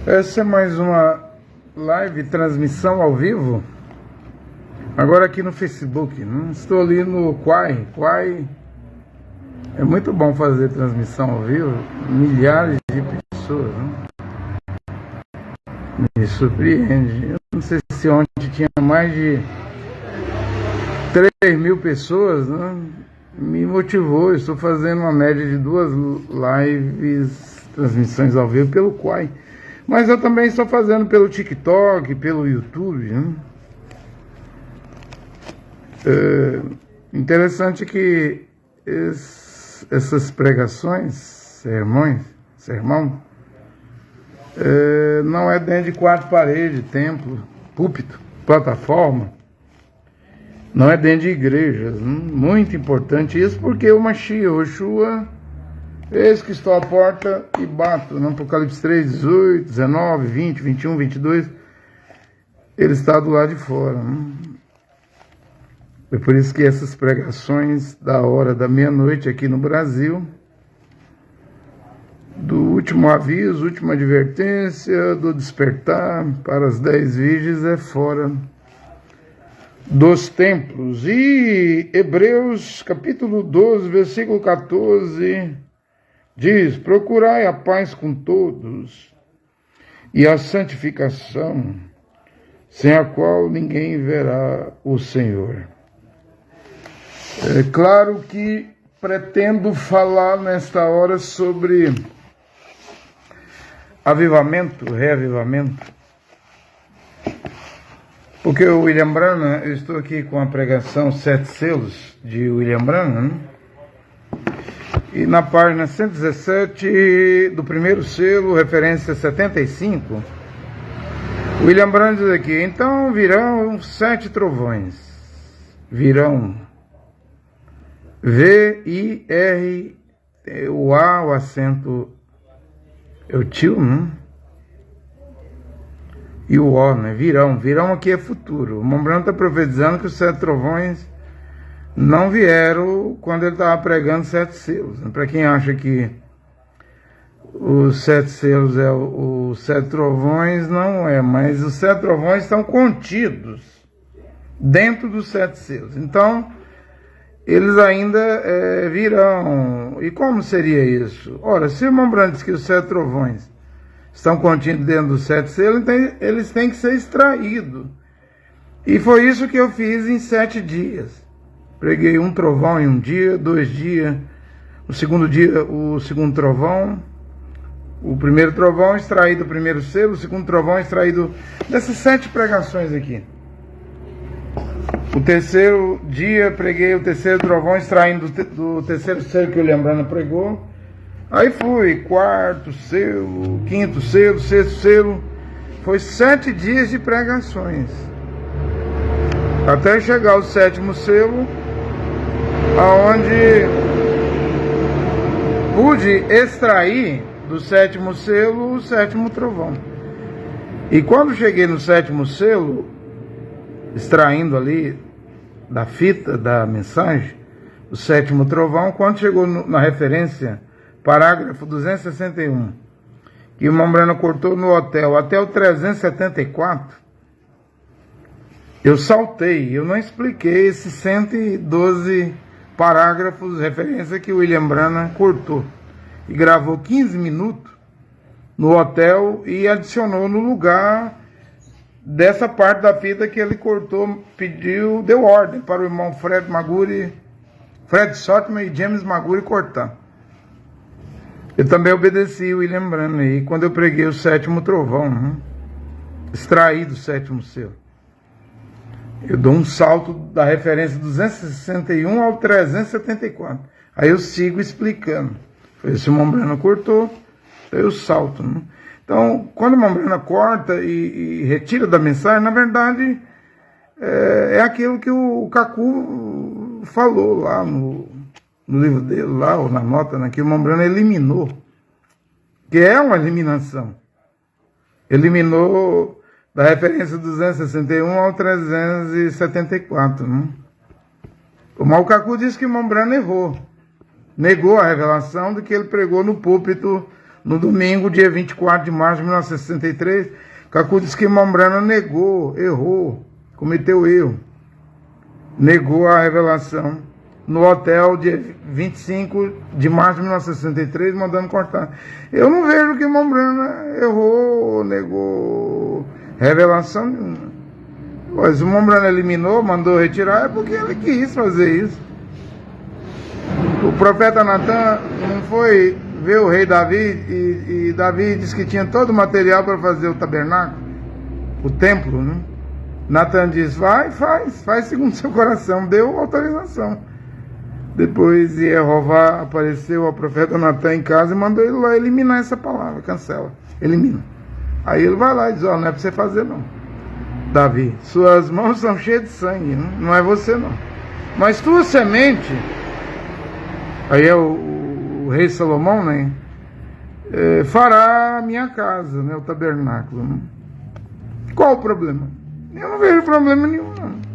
Essa é mais uma live, transmissão ao vivo. Agora aqui no Facebook. Não estou ali no Quai. Quai é muito bom fazer transmissão ao vivo. Milhares de pessoas, né? Me surpreende. Eu não sei se ontem tinha mais de 3.000 pessoas, né? Me motivou. Estou fazendo uma média de 2 lives, transmissões ao vivo pelo Quai. Mas eu também estou fazendo pelo TikTok, pelo YouTube, né? Interessante que essas pregações, sermão, não é dentro de 4 paredes, templo, púlpito, plataforma, não é dentro de igrejas. Muito importante isso, porque o Mashiach, o Yeshua, eis que estou à porta e bato, no Apocalipse 3, 18, 19, 20, 21, 22, ele está do lado de fora. É por isso que essas pregações da hora da meia-noite aqui no Brasil, do último aviso, última advertência, do despertar para as 10 virgens, é fora dos templos. E Hebreus capítulo 12, versículo 14, diz: procurai a paz com todos e a santificação, sem a qual ninguém verá o Senhor. É claro que pretendo falar nesta hora sobre avivamento, reavivamento, porque o William Branham, eu estou aqui com a pregação 7 selos de William Branham, né? E na página 117 do primeiro selo, referência 75, William Branham diz aqui: então virão 7 trovões, virão V-I-R, o A, o acento é o tio, né? E o O, né? Virão. Virão aqui é futuro. O Mombrano está profetizando que os 7 trovões não vieram quando ele estava pregando 7 selos. Para quem acha que os 7 selos é os 7 trovões, não é. Mas os 7 trovões estão contidos dentro dos 7 selos. Então, eles ainda virão. E como seria isso? Ora, se o Mombrano diz que os 7 trovões estão contidos dentro dos 7 selos, então eles têm que ser extraídos. E foi isso que eu fiz em 7 dias. Preguei um trovão em um dia, 2 dias. O segundo dia, o segundo trovão. O primeiro trovão extraído do primeiro selo. O segundo trovão extraído dessas 7 pregações aqui. O terceiro dia, preguei o terceiro trovão, extraindo do terceiro selo que o William Branham pregou. Aí fui, 4º selo, 5º selo, 6º selo. Foi 7 dias de pregações. Até chegar ao 7º selo, aonde pude extrair do 7º selo o 7º trovão. E quando cheguei no 7º selo, extraindo ali da fita da mensagem, o 7º trovão, quando chegou na referência, parágrafo 261, que o Mombrano cortou no hotel, até o 374, eu saltei, eu não expliquei esses 112 parágrafos, referência que o William Branham cortou, e gravou 15 minutos no hotel e adicionou no lugar dessa parte da fita que ele cortou, deu ordem para o irmão Fred Sotman e James Maguri cortar. Eu também obedeci o William Branham, e quando eu preguei o 7º trovão, extraí do 7º selo, eu dou um salto da referência 261 ao 374. Aí eu sigo explicando. Foi isso, o Mombrano cortou, então eu salto, né? Então, quando o Mombrano corta e retira da mensagem, na verdade, é aquilo que o Kaku falou lá no livro dele, lá, ou na nota, né, que o Mombrano eliminou, que é uma eliminação. Eliminou da referência 261 ao 374. Né? O Kaku disse que o Mombrano errou. Negou a revelação do que ele pregou no púlpito No domingo, dia 24 de março de 1963, Cacu disse que Mombrana negou, errou, cometeu erro, negou a revelação no hotel, dia 25 de março de 1963, mandando cortar. Eu não vejo que Mombrana errou, negou revelação nenhuma. Pois o Mombrana eliminou, mandou retirar, é porque ele quis fazer isso. O profeta Natan não foi ver o rei Davi e Davi disse que tinha todo o material para fazer o tabernáculo, o templo, né? Natan disse, vai, faz segundo seu coração, deu autorização. Depois Jeová apareceu ao profeta Natan em casa e mandou ele lá eliminar essa palavra, cancela, elimina. Aí ele vai lá e diz, ó, não é para você fazer não. Davi, suas mãos são cheias de sangue, não é você não. Mas tua semente, aí é o rei Salomão, né? Fará a minha casa, né? O tabernáculo. Né? Qual o problema? Eu não vejo problema nenhum, não.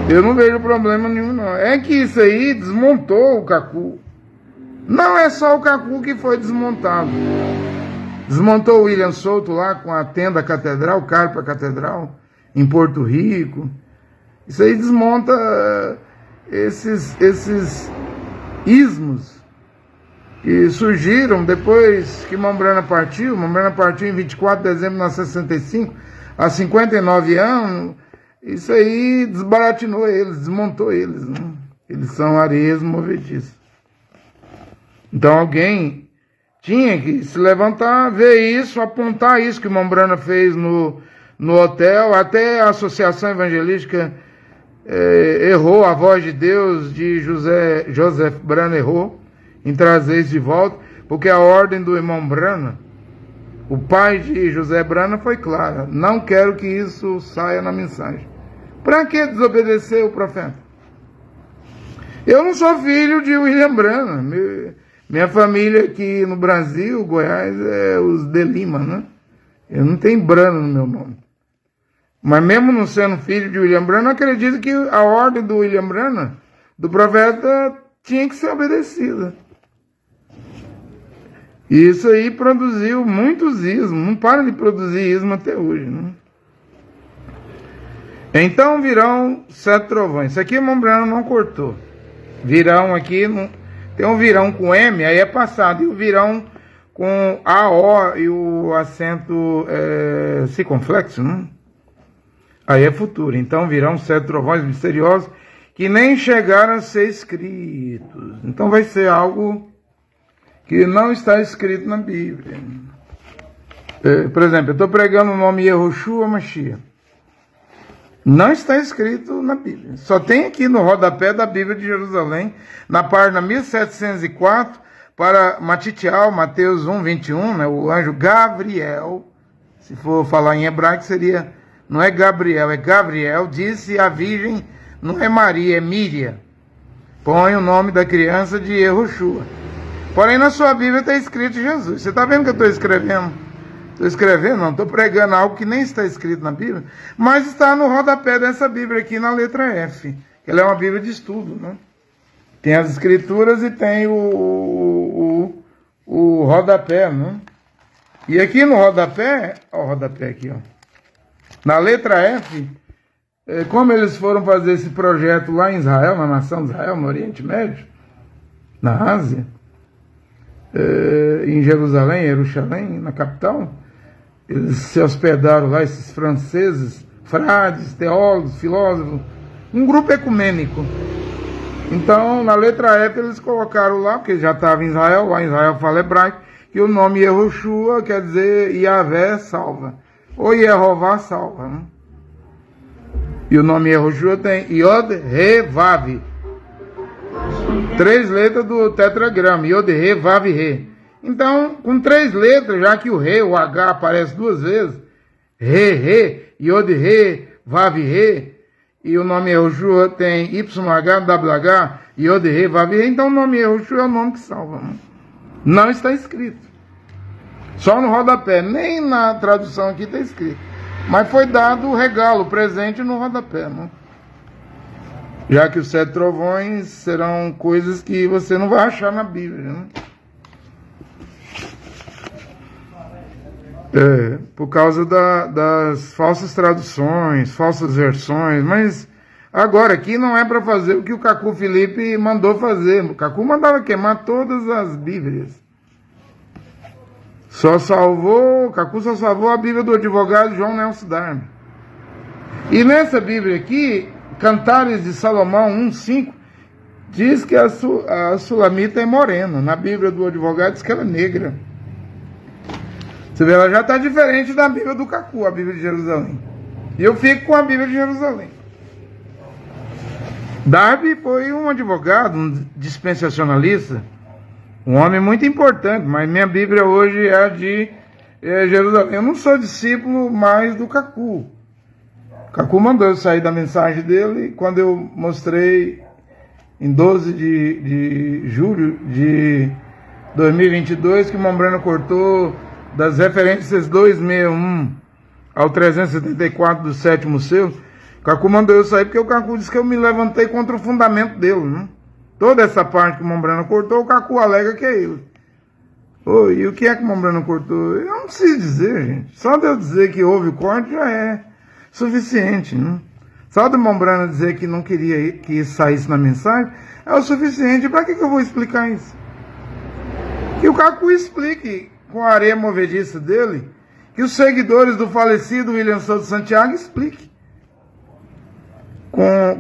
Eu não vejo problema nenhum, não. É que isso aí desmontou o Cacu. Não é só o Cacu que foi desmontado. Desmontou o William Souto lá com a tenda catedral, Carpa Catedral, em Porto Rico. Isso aí desmonta esses ismos que surgiram depois que Mombrana partiu. Mombrana partiu em 24 de dezembro de 1965, há 59 anos. Isso aí desbaratinou eles, desmontou eles. Né? Eles são areias movediças. Então alguém tinha que se levantar, ver isso, apontar isso que Mombrana fez no hotel. Até a Associação Evangelística errou, a voz de Deus de Joseph Brana errou em trazer isso de volta, porque a ordem do irmão Brana, o pai de José Brana, foi clara: não quero que isso saia na mensagem. Para que desobedecer o profeta? Eu não sou filho de William Brana. Minha família aqui no Brasil, Goiás, é os de Lima, né? Eu não tenho Brana no meu nome. Mas mesmo não sendo filho de William Brana, acredito que a ordem do William Brana, do profeta, tinha que ser obedecida. E isso aí produziu muitos ismos, não para de produzir ismo até hoje. Né? Então virão 7 trovões. Isso aqui o Mombrana não cortou. Virão aqui, tem um virão com M, aí é passado, e o virão com AO e o acento circunflexo, né? Aí é futuro. Então virão 7 trovões misteriosos que nem chegaram a ser escritos. Então vai ser algo que não está escrito na Bíblia. Por exemplo, eu estou pregando o nome Yehoshua Mashiach. Não está escrito na Bíblia. Só tem aqui no rodapé da Bíblia de Jerusalém, na página 1704, para Matitial, Mateus 1, 21, né, o anjo Gabriel, se for falar em hebraico, seria, não é Gabriel, é Gabriel, disse a virgem, não é Maria, é Míria. Põe o nome da criança de Yehoshua. Porém, na sua Bíblia está escrito Jesus. Você está vendo que eu estou escrevendo? Estou escrevendo, não, estou pregando algo que nem está escrito na Bíblia, mas está no rodapé dessa Bíblia aqui na letra F. Ela é uma Bíblia de estudo, né? Tem as escrituras e tem o rodapé, né? E aqui no rodapé, ó, o rodapé aqui, ó. Na letra F, como eles foram fazer esse projeto lá em Israel, na nação de Israel, no Oriente Médio, na Ásia, em Jerusalém, na capital, eles se hospedaram lá, esses franceses, frades, teólogos, filósofos, um grupo ecumênico. Então, na letra F, eles colocaram lá, porque já estava em Israel, lá em Israel fala hebraico, que o nome Yehoshua quer dizer Yahvé salva, ou Yehová salva, né? E o nome Yehoshua tem Yod, Re, Vav. 3 letras do tetragrama, Yod, Re, Vav, Re. Então, com 3 letras, já que o Re, o H aparece 2 vezes, Re, Yod, Re, Vav, Re, e o nome Yehoshua tem YH, WH, Yod, Re, Vav, Re, então o nome Yehoshua é o nome que salva. Né? Não está escrito. Só no rodapé, nem na tradução aqui está escrito. Mas foi dado o regalo, o presente no rodapé. Né? Já que os 7 trovões serão coisas que você não vai achar na Bíblia. Né? Por causa das falsas traduções, falsas versões, mas agora aqui não é para fazer o que o Cacu Felipe mandou fazer. O Cacu mandava queimar todas as Bíblias. O Cacu só salvou a Bíblia do advogado João Nelson Darby. E nessa Bíblia aqui, Cantares de Salomão 1:5, diz que a Sulamita é morena. Na Bíblia do advogado diz que ela é negra. Você vê, ela já está diferente da Bíblia do Cacu, a Bíblia de Jerusalém. E eu fico com a Bíblia de Jerusalém. Darby foi um advogado, um dispensacionalista, um homem muito importante, mas minha Bíblia hoje é a de Jerusalém. Eu não sou discípulo mais do Cacu. O Cacu mandou eu sair da mensagem dele quando eu mostrei em 12 de julho de 2022 que o Mombrano cortou das referências 261 ao 374 do sétimo selo. O Cacu mandou eu sair porque o Cacu disse que eu me levantei contra o fundamento dele, né? Toda essa parte que o Mombrano cortou, o Cacu alega que é ele. E o que é que o Mombrano cortou? Eu não preciso dizer, gente. Só de eu dizer que houve o corte já é suficiente, né? Só do Mombrano dizer que não queria que isso saísse na mensagem é o suficiente. Para que eu vou explicar isso? Que o Cacu explique com a areia movediça dele, que os seguidores do falecido William Souto Santiago expliquem.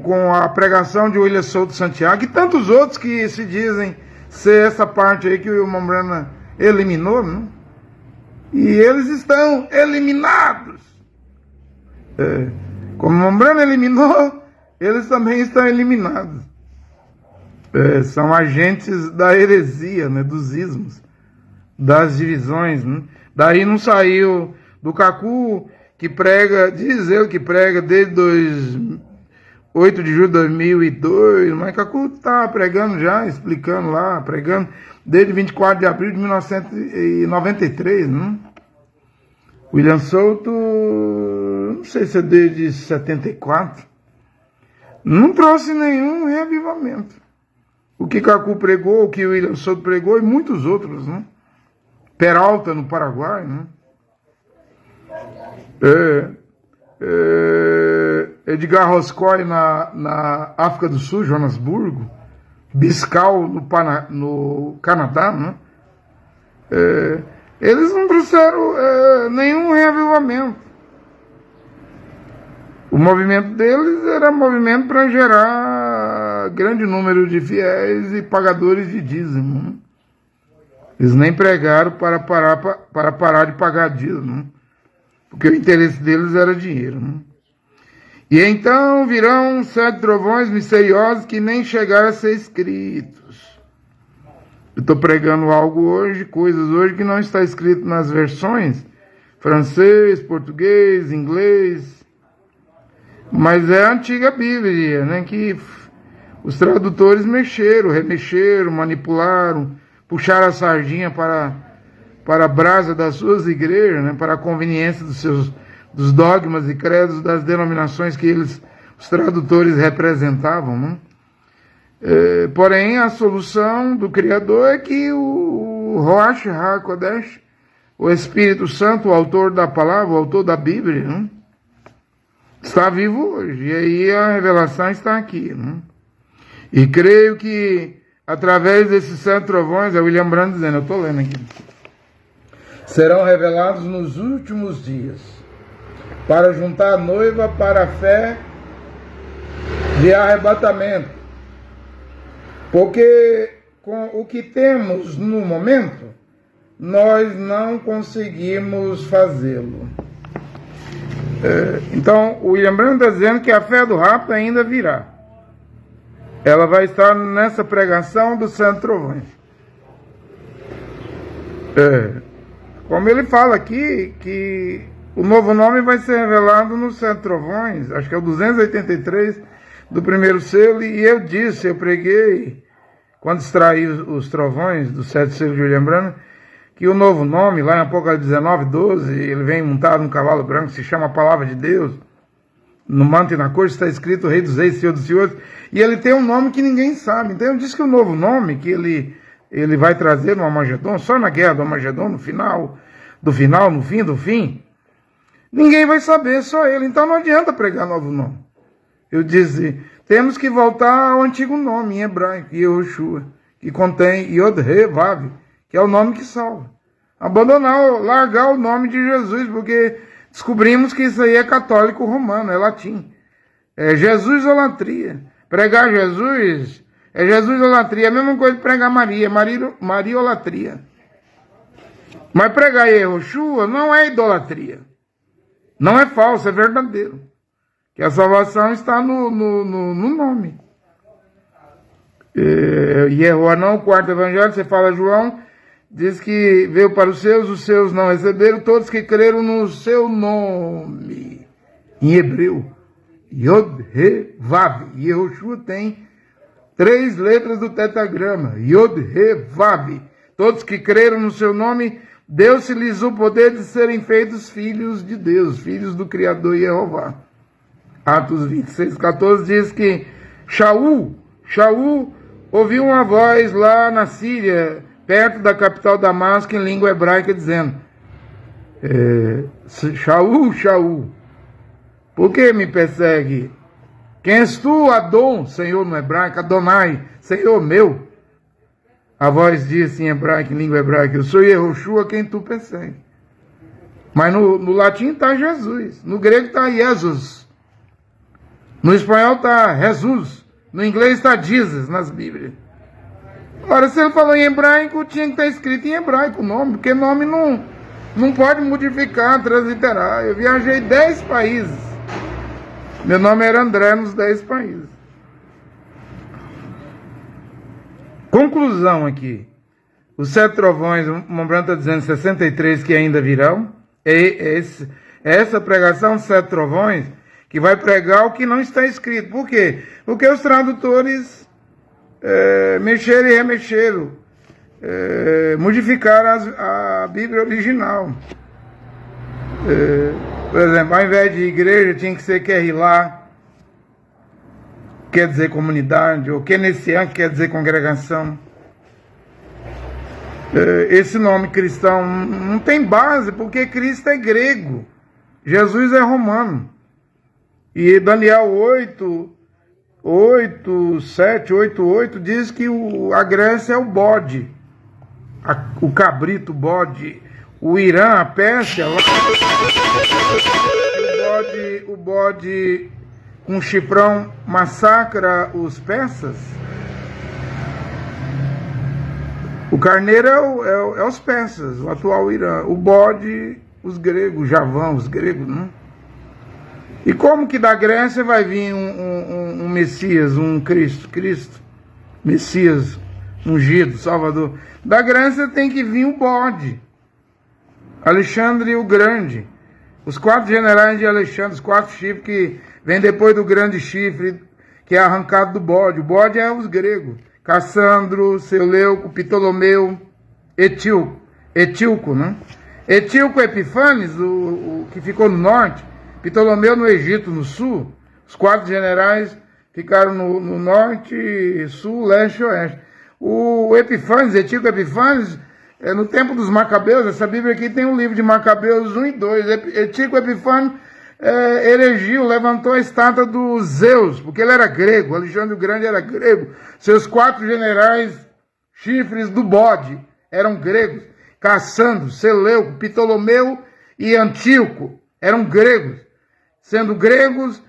Com a pregação de William Souto Santiago e tantos outros que se dizem ser essa parte aí que o Mombrana eliminou, né? E eles estão eliminados. Como o Mombrana eliminou, eles também estão eliminados. São agentes da heresia, né? Dos ismos, das divisões, né? Daí não saiu do Cacu, que prega, diz ele que prega desde 8 de julho de 2002, mas Cacu está pregando já, explicando lá, pregando desde 24 de abril de 1993, né? William Souto, não sei se é desde 74, não trouxe nenhum reavivamento. O que Cacu pregou, o que William Souto pregou e muitos outros, né? Peralta no Paraguai, né? Edgar Roscoe na África do Sul, Joanesburgo, Biscal no Canadá, né? Eles não trouxeram nenhum reavivamento. O movimento deles era movimento para gerar grande número de fiéis e pagadores de dízimo, né? Eles nem pregaram para parar de pagar dízimo, né? Porque o interesse deles era dinheiro, né? E então virão 7 trovões misteriosos que nem chegaram a ser escritos. Eu estou pregando algo hoje, coisas hoje que não está escrito nas versões francês, português, inglês, mas é a antiga Bíblia, né? Que os tradutores mexeram, remexeram, manipularam, puxaram a sardinha para a brasa das suas igrejas, né? Para a conveniência dos dogmas e credos das denominações que os tradutores representavam, né? Porém, a solução do Criador é que o Ruach HaKodesh, o Espírito Santo, o autor da palavra, o autor da Bíblia, né? Está vivo hoje, e aí a revelação está aqui, né? E creio que através desses 7 trovões, é William Branham dizendo, eu estou lendo aqui, serão revelados nos últimos dias, para juntar a noiva para a fé de arrebatamento. Porque com o que temos no momento, nós não conseguimos fazê-lo. Então, o William Branham está dizendo que a fé do rapto ainda virá. Ela vai estar nessa pregação dos 7 trovões. Como ele fala aqui, que o novo nome vai ser revelado nos 7 trovões, acho que é o 283 do primeiro selo, e eu preguei, quando extraí os trovões dos 7 selos de William Branham, que o novo nome, lá em Apocalipse 19:12, ele vem montado num cavalo branco, se chama a Palavra de Deus, no manto e na corte está escrito Rei dos Reis, Senhor dos Senhores, e ele tem um nome que ninguém sabe. Então eu disse que o novo nome que ele vai trazer no Armagedon, só na guerra do Armagedon, no final do final, no fim do fim, ninguém vai saber, só ele. Então não adianta pregar novo nome. Eu disse, temos que voltar ao antigo nome em hebraico, Yehoshua, que contém Yod-He-Vav, que é o nome que salva. Abandonar, largar o nome de Jesus, porque descobrimos que isso aí é católico romano, é latim. É Jesus idolatria. Pregar Jesus é Jesus idolatria. É a mesma coisa que pregar Maria, Maria idolatria. Mas pregar Yehoshua não é idolatria. Não é falso, é verdadeiro. Que a salvação está no nome. Yehoshua não, o quarto evangelho, você fala João, diz que veio para os seus não receberam, todos que creram no seu nome. Em hebreu, Yod-He-Vav. Yehoshua tem 3 letras do tetragrama, Yod-He-Vav. Todos que creram no seu nome, deu-se-lhes o poder de serem feitos filhos de Deus, filhos do Criador Jeová. Atos 26:14 diz que Shaul ouviu uma voz lá na Síria, perto da capital Damasco, em língua hebraica, dizendo, Shaul, por que me persegue? Quem és tu, Adon, Senhor no hebraico, Adonai, Senhor meu? A voz disse em hebraico, em língua hebraica, eu sou Yehoshua, quem tu persegue. Mas no latim está Jesus, no grego está Jesus, no espanhol está Jesus, no inglês está Jesus nas Bíblias. Agora, se ele falou em hebraico, tinha que estar escrito em hebraico o nome, porque nome não pode modificar, transliterar. Eu viajei 10 países. Meu nome era André nos 10 países. Conclusão aqui. Os 7 trovões, o Mombrano está dizendo 63 que ainda virão. Essa pregação, 7 trovões, que vai pregar o que não está escrito. Por quê? Porque os tradutores mexeram e remexeram, modificaram a Bíblia original. Por exemplo, ao invés de igreja, tinha que ser Querrilá, quer dizer comunidade, ou Kenessian, que quer dizer congregação. Esse nome cristão não tem base, porque Cristo é grego, Jesus é romano. E Daniel 8:8 diz que a Grécia é o bode, o cabrito, o bode. O Irã, a Pérsia, lá, o bode com chifrão massacra os persas. O carneiro é os persas, o atual Irã. O bode, os gregos, Javão, os gregos, não? E como que da Grécia vai vir um Messias, um Cristo, Messias, ungido, Salvador? Da Grécia tem que vir o bode, Alexandre o Grande, os 4 generais de Alexandre, os 4 chifres que vem depois do grande chifre, que é arrancado do bode. O bode é os gregos, Cassandro, Seleuco, Ptolomeu, Etíoco, né? Etíoco Epifanes, o que ficou no norte, Ptolomeu no Egito, no sul. Os 4 generais ficaram no norte, sul, leste e oeste. O Epifanes, Etíoco Epifanes, no tempo dos Macabeus, essa Bíblia aqui tem um livro de Macabeus 1 e 2. Etíoco Epifanes erigiu, levantou a estátua do Zeus, porque ele era grego, Alexandre o Grande era grego. Seus 4 generais, chifres do bode, eram gregos. Cassandro, Seleuco, Ptolomeu e Antíoco eram gregos. Sendo gregos,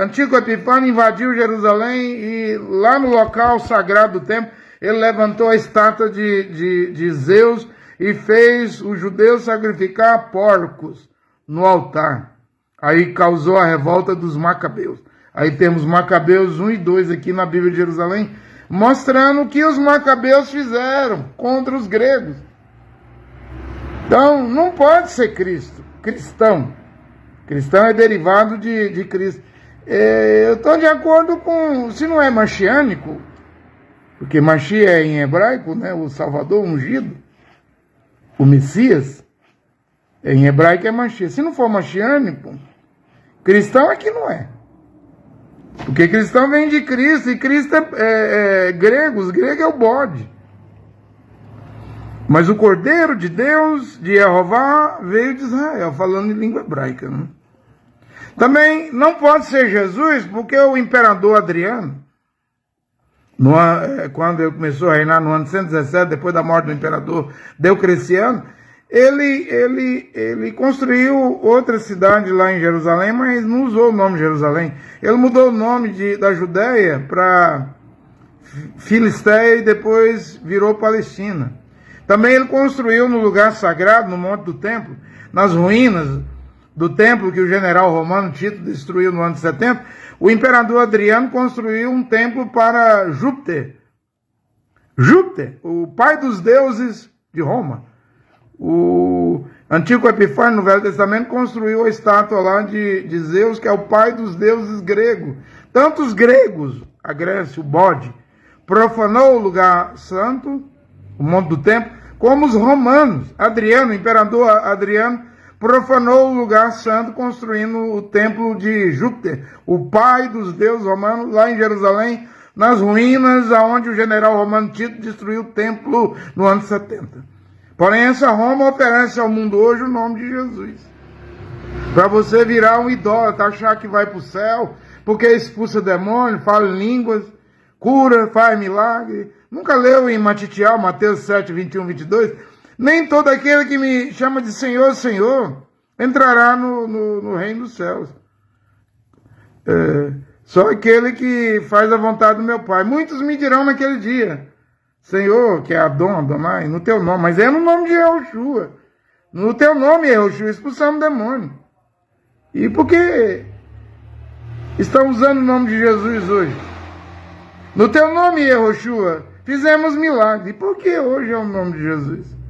Antíoco Epifânio invadiu Jerusalém e lá no local sagrado do templo, ele levantou a estátua de Zeus e fez os judeus sacrificar porcos no altar. Aí causou a revolta dos Macabeus. Aí temos Macabeus 1 e 2 aqui na Bíblia de Jerusalém, mostrando o que os Macabeus fizeram contra os gregos. Então, não pode ser cristão. Cristão é derivado de Cristo. Eu estou de acordo com, se não é messiânico, porque Mashiach é em hebraico, né, o Salvador ungido, o Messias, em hebraico é Mashiach. Se não for messiânico, cristão é que não é. Porque cristão vem de Cristo, e Cristo é grego, os gregos é o bode. Mas o Cordeiro de Deus, de Jeová, veio de Israel, falando em língua hebraica. Né? Também não pode ser Jesus, porque o imperador Adriano, quando ele começou a reinar no ano 117, depois da morte do imperador Diocleciano, ele construiu outra cidade lá em Jerusalém, mas não usou o nome Jerusalém. Ele mudou o nome da Judéia para Filistéia e depois virou Palestina. Também ele construiu no lugar sagrado, no Monte do Templo, nas ruínas do templo que o general romano Tito destruiu no ano 70, o imperador Adriano construiu um templo para Júpiter. Júpiter, o pai dos deuses de Roma. O Antíoco Epifânio, no Velho Testamento, construiu a estátua lá de Zeus, que é o pai dos deuses gregos. Tanto os gregos, a Grécia, o bode, profanou o lugar santo, o Monte do Templo, como os romanos. Adriano, o imperador Adriano, profanou o lugar santo construindo o templo de Júpiter, o pai dos deuses romanos, lá em Jerusalém, nas ruínas aonde o general romano Tito destruiu o templo no ano 70. Porém, essa Roma oferece ao mundo hoje o nome de Jesus. Para você virar um idólatra, achar que vai para o céu, porque expulsa demônio, fala em línguas, cura, faz milagre. Nunca leu em Matitial, Mateus 7, 21, 22? Nem todo aquele que me chama de Senhor, Senhor, entrará no reino dos céus. Só aquele que faz a vontade do meu Pai. Muitos me dirão naquele dia, Senhor, que é Adão, Adonai, no teu nome, mas é no nome de Yehoshua. No teu nome, Yehoshua, expulsamos demônio. E por que estão usando o nome de Jesus hoje? No teu nome, Yehoshua, fizemos milagre. E por que hoje é o nome de Jesus?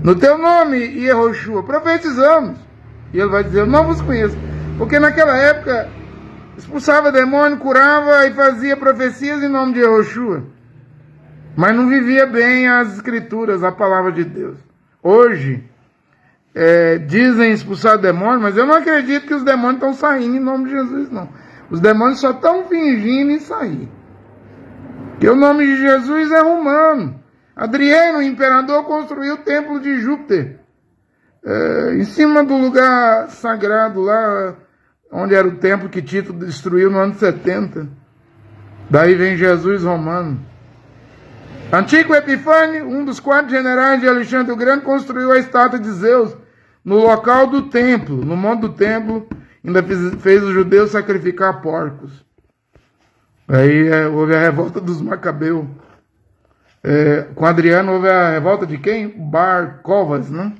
No teu nome, Yehoshua, profetizamos. E ele vai dizer, eu não vos conheço. Porque naquela época, expulsava demônio, curava e fazia profecias em nome de Yehoshua. Mas não vivia bem as escrituras, a palavra de Deus. Hoje, dizem expulsar demônio, mas eu não acredito que os demônios estão saindo em nome de Jesus, não. Os demônios só estão fingindo em sair. Porque o nome de Jesus é romano. Adriano, o imperador, construiu o templo de Júpiter. Em cima do lugar sagrado lá, onde era o templo que Tito destruiu no ano 70. Daí vem Jesus romano. Antíoco Epifânio, um dos 4 generais de Alexandre o Grande, construiu a estátua de Zeus no local do templo, no monte do templo, ainda fez os judeus sacrificar porcos. Aí houve a revolta dos Macabeus. Com Adriano houve a revolta de quem? Bar Covas, né?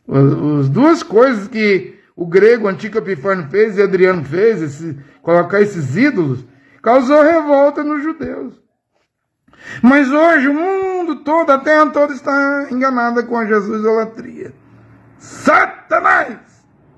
As duas coisas que o grego Antíoco Epifânio fez e Adriano fez, colocar esses ídolos, causou revolta nos judeus. Mas hoje o mundo todo, a terra toda está enganada com a Jesus-olatria. Satanás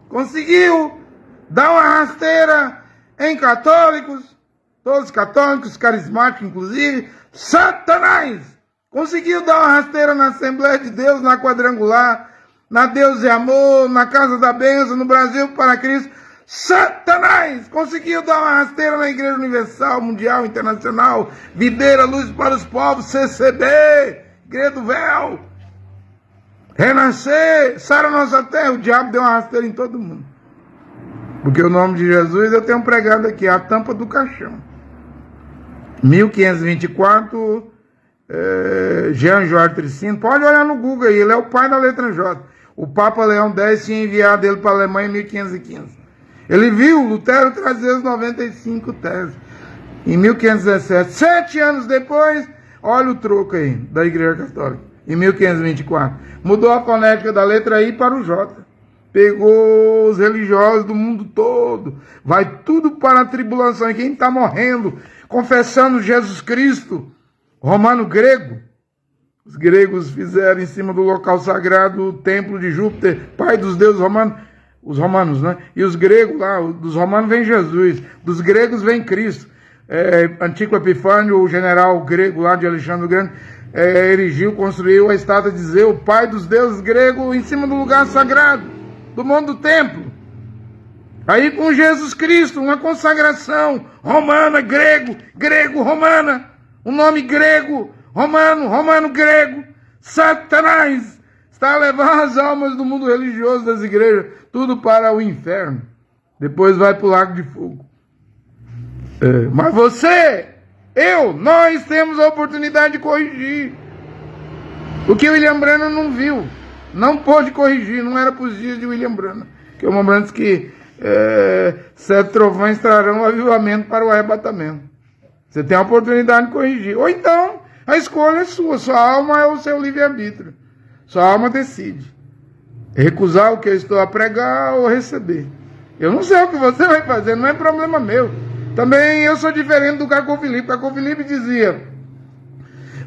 conseguiu dar uma rasteira em católicos, todos católicos, carismáticos inclusive. Satanás conseguiu dar uma rasteira na Assembleia de Deus, na Quadrangular, na Deus e Amor, na Casa da Bênção, no Brasil para Cristo. Satanás conseguiu dar uma rasteira na Igreja Universal, Mundial, Internacional, Videira, Luz para os Povos, CCB, Igreja do Véu, Renascer, Sara Nossa Terra. O diabo deu uma rasteira em todo mundo. Porque o nome de Jesus eu tenho pregado aqui, a tampa do caixão. 1524, Jean Jorge Tricino, pode olhar no Google aí, ele é o pai da letra J. O Papa Leão X tinha enviado ele para a Alemanha em 1515. Ele viu Lutero trazer os 95 teses. Em 1517, 7 anos depois, olha o troco aí da Igreja Católica. Em 1524, mudou a fonética da letra I para o J. Pegou os religiosos do mundo todo. Vai tudo para a tribulação. E quem está morrendo, confessando Jesus Cristo, romano grego. Os gregos fizeram em cima do local sagrado o templo de Júpiter, pai dos deuses romanos. Os romanos, né? E os gregos lá, dos romanos vem Jesus, dos gregos vem Cristo. Antíoco Epifânio, o general grego lá de Alexandre o Grande, erigiu, construiu a estátua de Zeus, pai dos deuses gregos, em cima do lugar sagrado, do monte do templo. Aí com Jesus Cristo, uma consagração romana, grego, grego, romana, um nome grego, romano, romano, grego. Satanás está levando as almas do mundo religioso das igrejas, tudo para o inferno. Depois vai para o lago de fogo. Mas você, nós temos a oportunidade de corrigir. O que William Branham não viu, não pôde corrigir, não era para os dias de William Branham. Que o William Branham disse que 7 trovões trarão avivamento para o arrebatamento. Você tem a oportunidade de corrigir. Ou então, a escolha é sua, sua alma é o seu livre-arbítrio. Sua alma decide. Recusar o que eu estou a pregar ou receber. Eu não sei o que você vai fazer, não é problema meu. Também eu sou diferente do Cacô Felipe. Cacô Felipe dizia: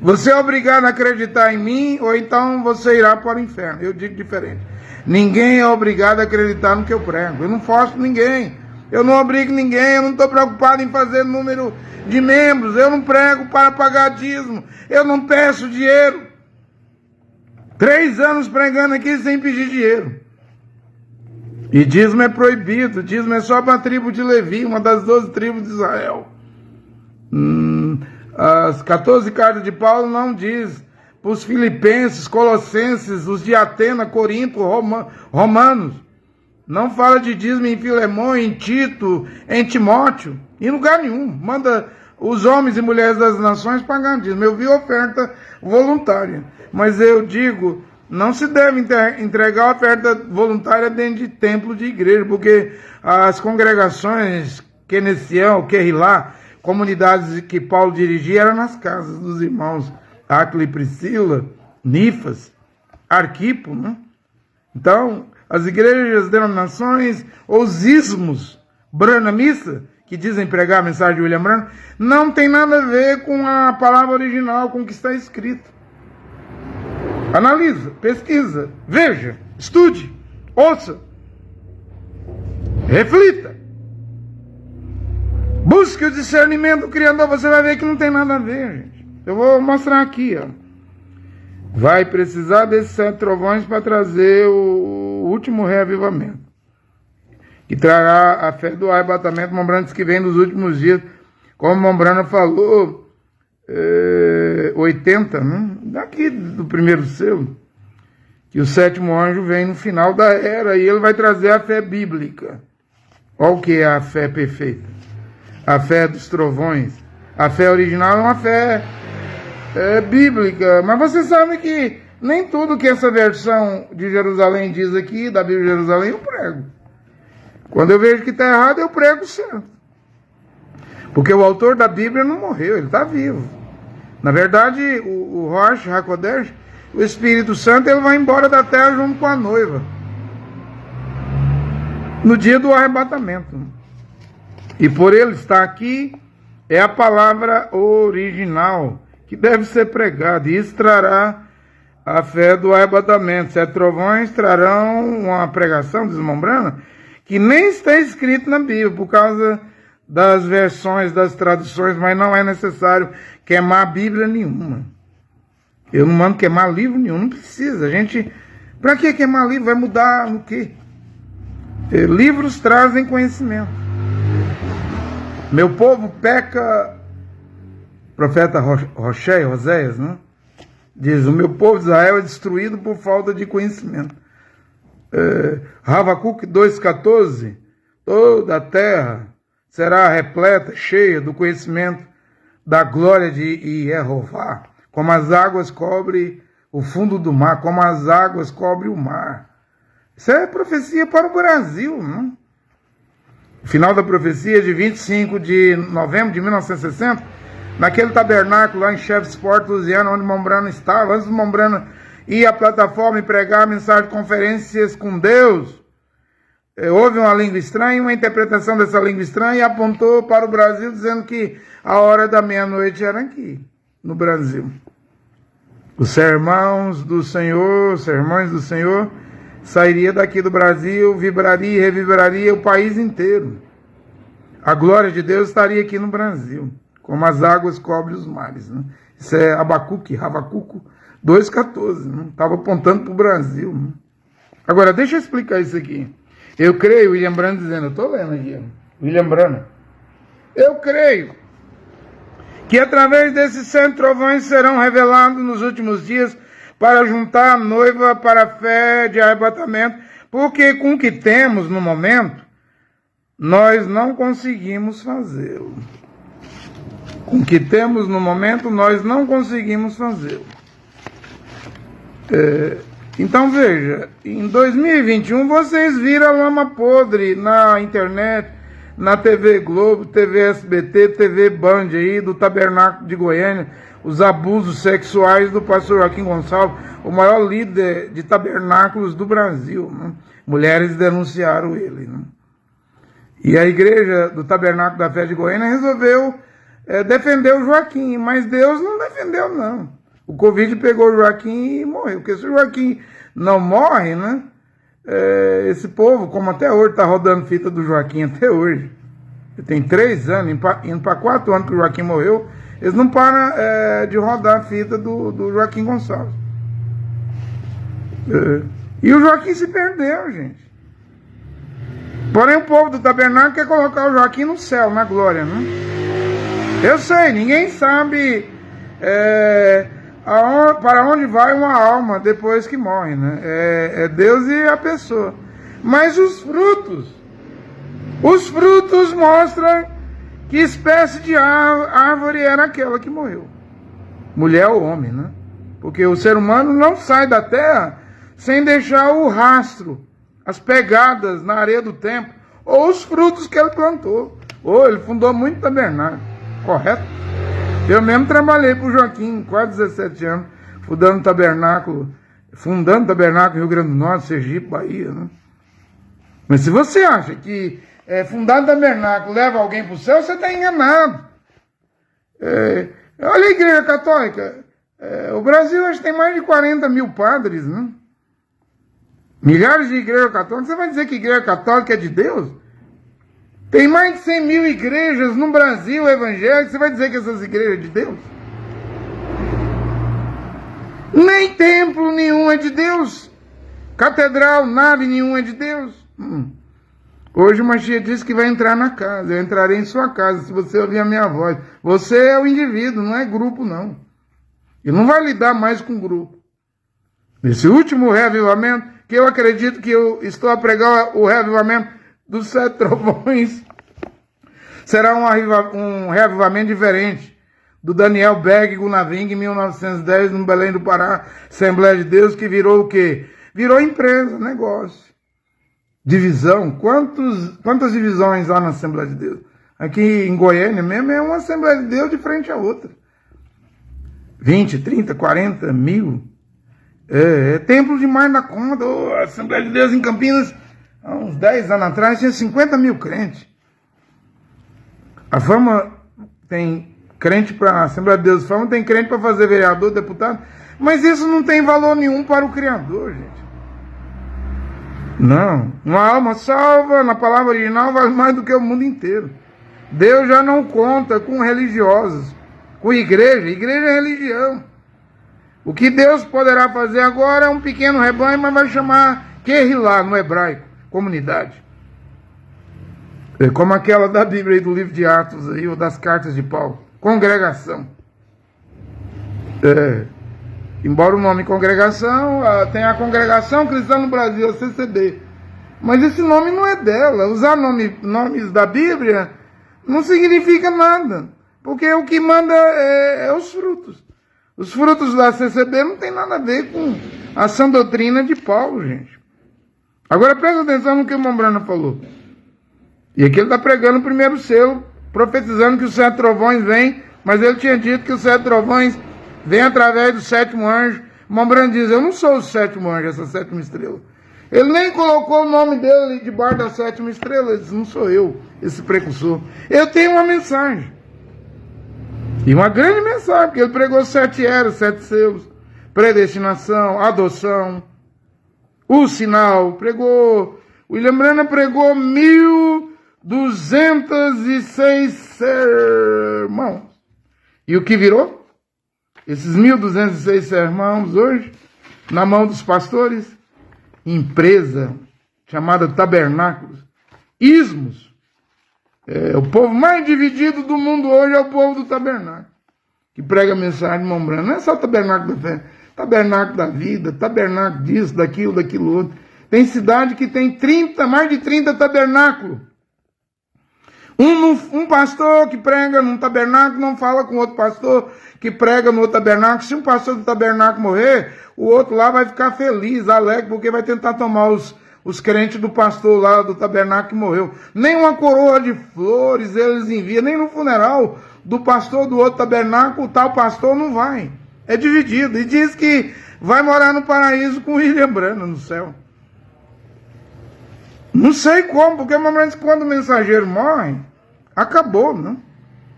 você é obrigado a acreditar em mim, ou então você irá para o inferno. Eu digo diferente. Ninguém é obrigado a acreditar no que eu prego. Eu não forço ninguém. Eu não obrigo ninguém. Eu não estou preocupado em fazer número de membros. Eu não prego para pagar dízimo. Eu não peço dinheiro. 3 anos pregando aqui sem pedir dinheiro. E dízimo é proibido. Dízimo é só para a tribo de Levi, uma das 12 tribos de Israel. As 14 cartas de Paulo não diz. Para os filipenses, colossenses, os de Atena, Corinto, romanos. Não fala de dízimo em Filemão, em Tito, em Timóteo. Em lugar nenhum. Manda os homens e mulheres das nações pagar dízimo. Eu vi oferta voluntária. Mas eu digo, não se deve entregar oferta voluntária dentro de templo de igreja, porque as congregações, Kenessião, Querrilá, comunidades que Paulo dirigia, eram nas casas dos irmãos Áquila e Priscila, Nifas, Arquipo, né? Então, as igrejas, denominações, os ismos, branhamista, que dizem pregar a mensagem de William Branham, não tem nada a ver com a palavra original, com o que está escrito. Analisa, pesquisa, veja, estude, ouça, reflita. Busque o discernimento do Criador, você vai ver que não tem nada a ver, gente. Eu vou mostrar aqui, ó. Vai precisar desses 7 trovões para trazer o último reavivamento, que trará a fé do arrebatamento, Mombrana que vem nos últimos dias, como Mombrana falou, 80, né? Daqui do primeiro selo, que o 7º anjo vem no final da era, e ele vai trazer a fé bíblica. Olha o que é a fé perfeita. A fé dos trovões. A fé original é uma fé bíblica, mas você sabe que nem tudo que essa versão de Jerusalém diz aqui, da Bíblia de Jerusalém, eu prego. Quando eu vejo que está errado, eu prego certo. Porque o autor da Bíblia não morreu, ele está vivo. Na verdade, o Rosh HaKodesh, o Espírito Santo, ele vai embora da terra junto com a noiva. No dia do arrebatamento. E por ele estar aqui, é a palavra original que deve ser pregada. E isso trará a fé do arrebatamento. 7 trovões trarão uma pregação, diz Mombrana, que nem está escrito na Bíblia, por causa das versões, das traduções, mas não é necessário queimar a Bíblia nenhuma. Eu não mando queimar livro nenhum, não precisa. Para que queimar livro? Vai mudar no quê? Livros trazem conhecimento. Meu povo peca, profeta Oséias, né? Diz, o meu povo de Israel é destruído por falta de conhecimento. Habacuque 2,14, toda a terra será repleta, cheia do conhecimento da glória de Jeová, como as águas cobrem o fundo do mar, como as águas cobrem o mar. Isso é profecia para o Brasil, né? O final da profecia de 25 de novembro de 1960, naquele tabernáculo lá em Shreveport, Louisiana, onde Mombrana estava, antes de Mombrana ir à plataforma e pregar a mensagem de conferências com Deus, houve uma língua estranha, uma interpretação dessa língua estranha, e apontou para o Brasil, dizendo que a hora da meia-noite era aqui, no Brasil. Os sermões do Senhor sairia daqui do Brasil, vibraria e revibraria o país inteiro. A glória de Deus estaria aqui no Brasil, como as águas cobrem os mares, né? Isso é Habacuque 2,14, né? Estava apontando para o Brasil, né? Agora, deixa eu explicar isso aqui. Eu creio, William Branham dizendo, eu estou lendo aqui, William Branham, eu creio que através desses 100 trovões serão revelados nos últimos dias para juntar a noiva para a fé de arrebatamento, porque com o que temos no momento, nós não conseguimos fazê-lo. Com o que temos no momento, nós não conseguimos fazê-lo. Então veja, em 2021 vocês viram a lama podre na internet, na TV Globo, TV SBT, TV Band aí, do Tabernáculo de Goiânia, os abusos sexuais do pastor Joaquim Gonçalves, o maior líder de tabernáculos do Brasil, né? Mulheres denunciaram ele, né? E a igreja do Tabernáculo da Fé de Goiânia resolveu defender o Joaquim, mas Deus não defendeu, não. O Covid pegou o Joaquim e morreu. Porque se o Joaquim não morre, né? Esse povo, como até hoje, está rodando fita do Joaquim até hoje. Tem 3 anos, indo para 4 anos que o Joaquim morreu, eles não param de rodar a fita do Joaquim Gonçalves. E o Joaquim se perdeu, gente. Porém, o povo do tabernáculo quer colocar o Joaquim no céu, na glória, né? Eu sei, ninguém sabe para onde vai uma alma depois que morre, né? É Deus e a pessoa. Mas os frutos mostram que espécie de árvore era aquela que morreu. Mulher ou homem, né? Porque o ser humano não sai da terra sem deixar o rastro, as pegadas na areia do tempo, ou os frutos que ele plantou. Ou ele fundou muito tabernáculo, correto? Eu mesmo trabalhei para o Joaquim, quase 17 anos, fundando tabernáculo em Rio Grande do Norte, Sergipe, Bahia, né? Mas se você acha que fundar tabernáculo leva alguém para o céu, você está enganado. Olha a igreja católica. O Brasil hoje tem mais de 40 mil padres, né? Milhares de igrejas católicas. Você vai dizer que a igreja católica é de Deus? Tem mais de 100 mil igrejas no Brasil evangélicas. Você vai dizer que essas igrejas é de Deus? Nem templo nenhum é de Deus. Catedral, nave nenhuma é de Deus. Hoje o Mashiach disse que vai entrar na casa. Eu entrarei em sua casa se você ouvir a minha voz. Você é o indivíduo, não é grupo, não. E não vai lidar mais com grupo. Nesse último reavivamento, que eu acredito que eu estou a pregar o reavivamento dos 7 trovões, será um reavivamento diferente do Daniel Berg Gunaving em 1910 no Belém do Pará, Assembleia de Deus, que virou o quê? Virou empresa, negócio. Divisão. Quantas divisões há na Assembleia de Deus? Aqui em Goiânia mesmo é uma Assembleia de Deus de frente a outra. 20, 30, 40 mil. É templo demais na conta. A Assembleia de Deus em Campinas, há uns 10 anos atrás, tinha 50 mil crentes. A Fama tem crente para a Assembleia de Deus, Fama tem crente para fazer vereador, deputado, mas isso não tem valor nenhum para o Criador, gente. Não. Uma alma salva, na palavra original, vale mais do que o mundo inteiro. Deus já não conta com religiosos, com igreja. Igreja é religião. O que Deus poderá fazer agora é um pequeno rebanho, mas vai chamar Kehilá no hebraico, comunidade. É como aquela da Bíblia aí, do livro de Atos, aí, ou das cartas de Paulo. Congregação. Embora o nome congregação, tem a Congregação Cristã no Brasil, a CCB. Mas esse nome não é dela. Usar nomes da Bíblia não significa nada. Porque o que manda é os frutos. Os frutos da CCB não tem nada a ver com a sã doutrina de Paulo, gente. Agora presta atenção no que o Mombrana falou. E aqui ele está pregando o primeiro selo, profetizando que os 7 trovões vêm, mas ele tinha dito que os 7 trovões vêm através do 7º anjo. Mombrana diz, eu não sou o 7º anjo, essa 7ª estrela. Ele nem colocou o nome dele debaixo da 7ª estrela, ele disse, não sou eu, esse precursor. Eu tenho uma mensagem. E uma grande mensagem, porque ele pregou 7 eras, 7 selos, predestinação, adoção, o sinal, William Branham pregou 1206 sermãos. E o que virou? Esses 1206 sermãos hoje, na mão dos pastores, empresa chamada Tabernáculos, ismos. O povo mais dividido do mundo hoje é o povo do tabernáculo, que prega a mensagem de Mombrana. Não é só o tabernáculo da fé. tabernáculo da vida, tabernáculo disso, daquilo outro. Tem cidade que tem mais de 30 tabernáculos. Um pastor que prega num tabernáculo não fala com outro pastor que prega no outro tabernáculo. Se um pastor do tabernáculo morrer, o outro lá vai ficar feliz, alegre, porque vai tentar tomar os crentes do pastor lá do tabernáculo que morreu. Nem uma coroa de flores eles enviam, nem no funeral do pastor do outro tabernáculo, o tal pastor não vai. É dividido. E diz que vai morar no paraíso com William Branham no céu. Não sei como, porque quando o mensageiro morre, acabou, né?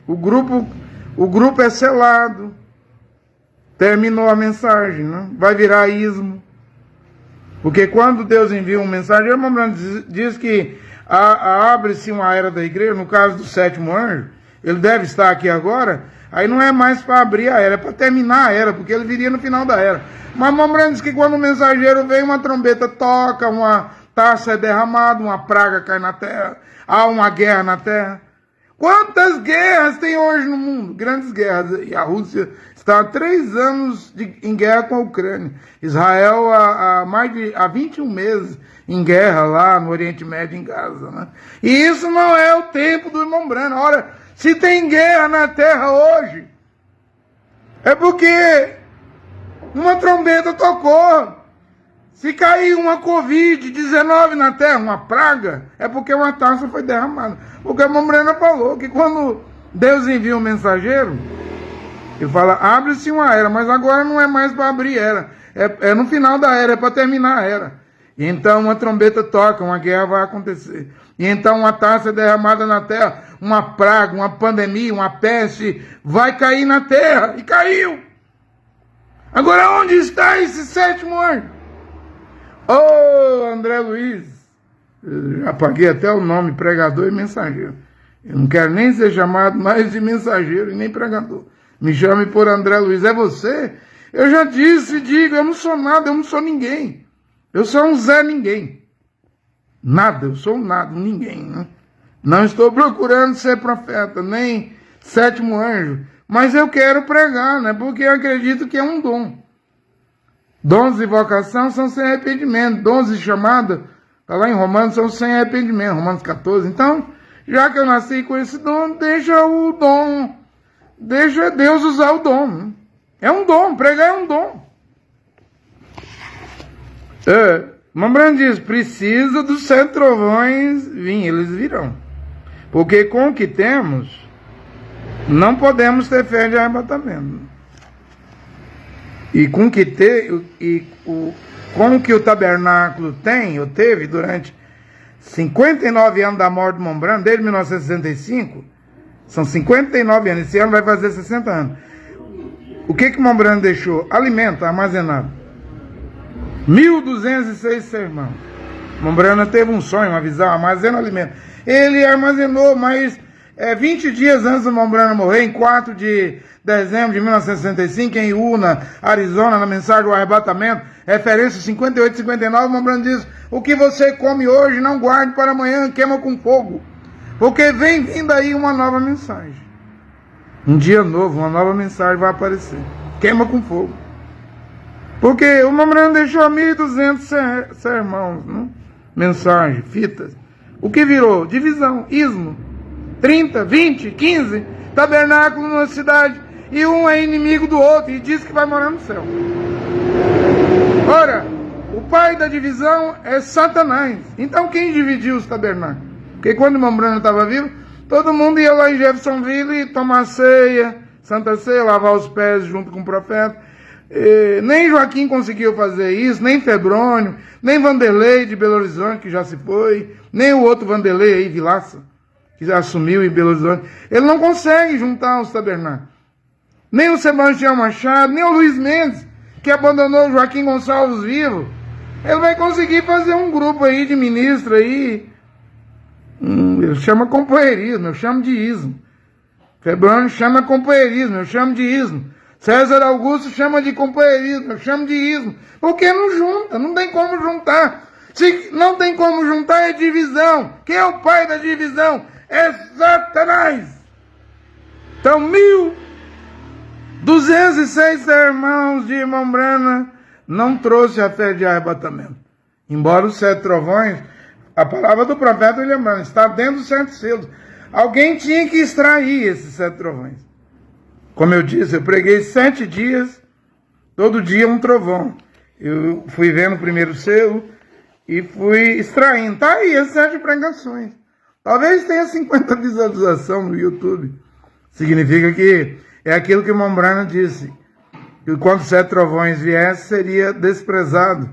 O grupo é selado. Terminou a mensagem, né? Vai virar ismo. Porque quando Deus envia um mensageiro, diz que abre-se uma era da igreja, no caso do sétimo anjo, ele deve estar aqui agora, aí não é mais para abrir a era, é para terminar a era, porque ele viria no final da era. Mas diz que quando o mensageiro vem, uma trombeta toca, uma taça é derramada, uma praga cai na terra, há uma guerra na terra. Quantas guerras tem hoje no mundo? Grandes guerras. E a Rússia está há 3 anos em guerra com a Ucrânia. Israel há 21 meses em guerra lá no Oriente Médio, em Gaza. Né? E isso não é o tempo do irmão Branham. Ora, se tem guerra na terra hoje, é porque uma trombeta tocou. Se cair uma Covid-19 na terra, uma praga, é porque uma taça foi derramada. Porque a irmã Brena falou que quando Deus envia um mensageiro, ele fala, abre-se uma era, mas agora não é mais para abrir era. É no final da era, é para terminar a era. E então uma trombeta toca, uma guerra vai acontecer. E então uma taça é derramada na terra, uma praga, uma pandemia, uma peste, vai cair na terra. E caiu. Agora onde está esse sétimo anjo? André Luiz, eu apaguei até o nome, pregador e mensageiro. Eu não quero nem ser chamado mais de mensageiro e nem pregador. Me chame por André Luiz. É você? Eu já disse e digo, eu não sou nada, eu não sou ninguém. Eu sou um Zé Ninguém. Nada, eu sou um nada, um ninguém. Né? Não estou procurando ser profeta, nem sétimo anjo. Mas eu quero pregar, né? Porque eu acredito que é um dom. Dons de vocação são sem arrependimento. Dons de chamada, está lá em Romanos, são sem arrependimento. Romanos 14. Então, já que eu nasci com esse dom, deixa o dom. Deixa Deus usar o dom. É um dom, pregar é um dom. Mambrando diz, precisa dos 7 trovões vir, eles virão. Porque com o que temos, não podemos ter fé de arrebatamento. E com o que o tabernáculo teve durante 59 anos da morte do Mombrano, desde 1965, são 59 anos, esse ano vai fazer 60 anos. O que o Mombrano deixou? Alimento armazenado. 1.206 sermãos. Mombrana teve um sonho, uma visão, armazena alimento. Ele armazenou, mas 20 dias antes do Mombrana morrer, em 4 de dezembro de 1965, em Una, Arizona, na mensagem do arrebatamento, referência 58 e 59, Mombrana diz, o que você come hoje, não guarde para amanhã, queima com fogo. Porque vem vindo aí uma nova mensagem. Um dia novo, uma nova mensagem vai aparecer. Queima com fogo. Porque o Mombrana deixou 1.200 sermãos, né? Mensagem, fitas. O que virou? Divisão, ismo. 30, 20, 15 tabernáculos numa cidade e um é inimigo do outro e diz que vai morar no céu. Ora, o pai da divisão é Satanás. Então quem dividiu os tabernáculos? Porque quando o Mombrana estava vivo, todo mundo ia lá em Jeffersonville tomar ceia, Santa Ceia, lavar os pés junto com o profeta. Nem Joaquim conseguiu fazer isso, nem Febrônio, nem Vanderlei de Belo Horizonte, que já se foi, nem o outro Vanderlei aí, Vilaça, que já assumiu em Belo Horizonte. Ele não consegue juntar os tabernáculos. Nem o Sebastião Machado, nem o Luiz Mendes, que abandonou o Joaquim Gonçalves vivo. Ele vai conseguir fazer um grupo aí de ministros aí. Ele chama companheirismo, eu chamo de ismo. Febrônio chama companheirismo, eu chamo de ismo. César Augusto chama de companheirismo, eu chamo de ismo. Porque não junta, não tem como juntar. Se não tem como juntar, é divisão. Quem é o pai da divisão? É Satanás. Então, 206 irmãos de irmão Brana não trouxe a fé de arrebatamento. Embora os 7 trovões, a palavra do profeta William Branham está dentro dos 7 selos. Alguém tinha que extrair esses 7 trovões. Como eu disse, eu preguei 7 dias, todo dia um trovão. Eu fui vendo o primeiro selo e fui extraindo. Tá aí as 7 pregações. Talvez tenha 50 visualizações no YouTube. Significa que é aquilo que o irmão Branham disse, que quando 7 trovões viessem, seria desprezado.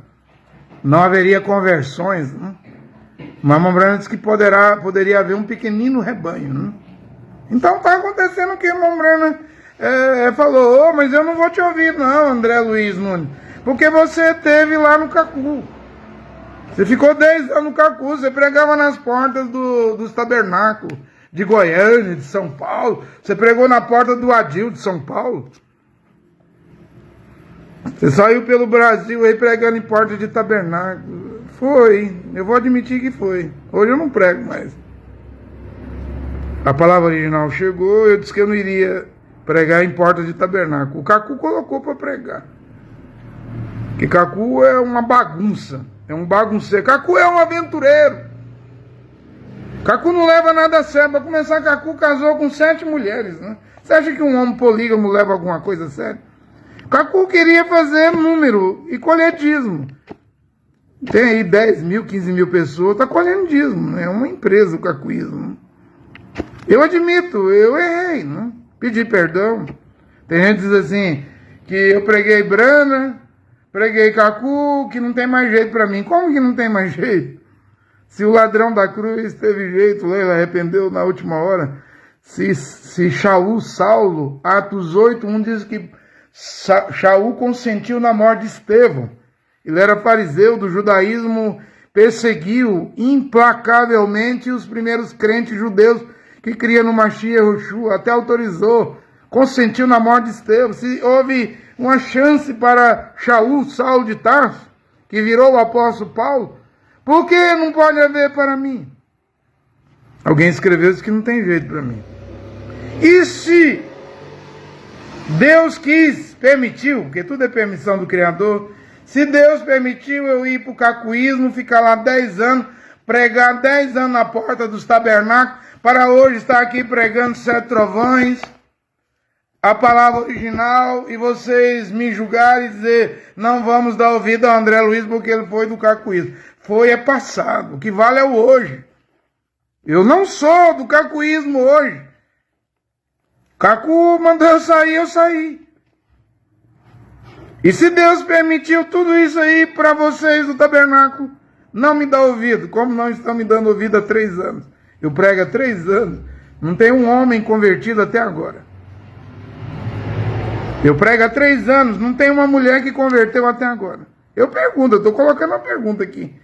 Não haveria conversões, né? Mas o irmão Branham disse que poderia haver um pequenino rebanho, né? Então está acontecendo o que o irmão Branham falou, mas eu não vou te ouvir não, André Luiz Nunes, porque você esteve lá no Cacu. Você ficou 10 anos no Cacu, você pregava nas portas dos tabernáculos de Goiânia, de São Paulo, você pregou na porta do Adil de São Paulo. Você saiu pelo Brasil aí pregando em porta de tabernáculo. Foi, eu vou admitir que foi. Hoje eu não prego mais. A palavra original chegou, eu disse que eu não iria pregar em porta de tabernáculo. O Cacu colocou para pregar. Que Cacu é uma bagunça, é um bagunceiro. Cacu é um aventureiro. Cacu não leva nada a sério. Para começar, Cacu casou com 7 mulheres, né? Você acha que um homem polígamo leva alguma coisa a sério? Cacu queria fazer número e colher dízimo. Tem aí 10 mil, 15 mil pessoas, está colhendo dízimo, né? É uma empresa o cacuísmo. Eu admito, eu errei, né? Pedi perdão. Tem gente que diz assim, que eu preguei Brana, preguei Cacu, que não tem mais jeito para mim. Como que não tem mais jeito? Se o ladrão da cruz teve jeito, ele arrependeu na última hora. Se Shaul, Saulo, Atos 8:1 diz que Shaul consentiu na morte de Estevão. Ele era fariseu do judaísmo, perseguiu implacavelmente os primeiros crentes judeus que criam no Mashiach Yeshua, até autorizou, consentiu na morte de Estevão. Se houve uma chance para Shaul, Saulo de Tarso, que virou o apóstolo Paulo, por que não pode haver para mim? Alguém escreveu isso que não tem jeito para mim. E se Deus quis, permitiu, porque tudo é permissão do Criador, se Deus permitiu eu ir para o cacuísmo, ficar lá 10 anos, pregar 10 anos na porta dos tabernáculos, para hoje estar aqui pregando 7 trovões, a palavra original, e vocês me julgarem e dizer, não vamos dar ouvido ao André Luiz porque ele foi do cacuísmo. Foi, é passado, o que vale é o hoje. Eu não sou do cacuísmo hoje. Cacu mandou eu saí. E se Deus permitiu tudo isso aí para vocês do tabernáculo, não me dá ouvido, como não estão me dando ouvido há 3 anos. Eu prego há 3 anos, não tem um homem convertido até agora. Eu prego há 3 anos, não tem uma mulher que converteu até agora. Eu pergunto, eu estou colocando uma pergunta aqui.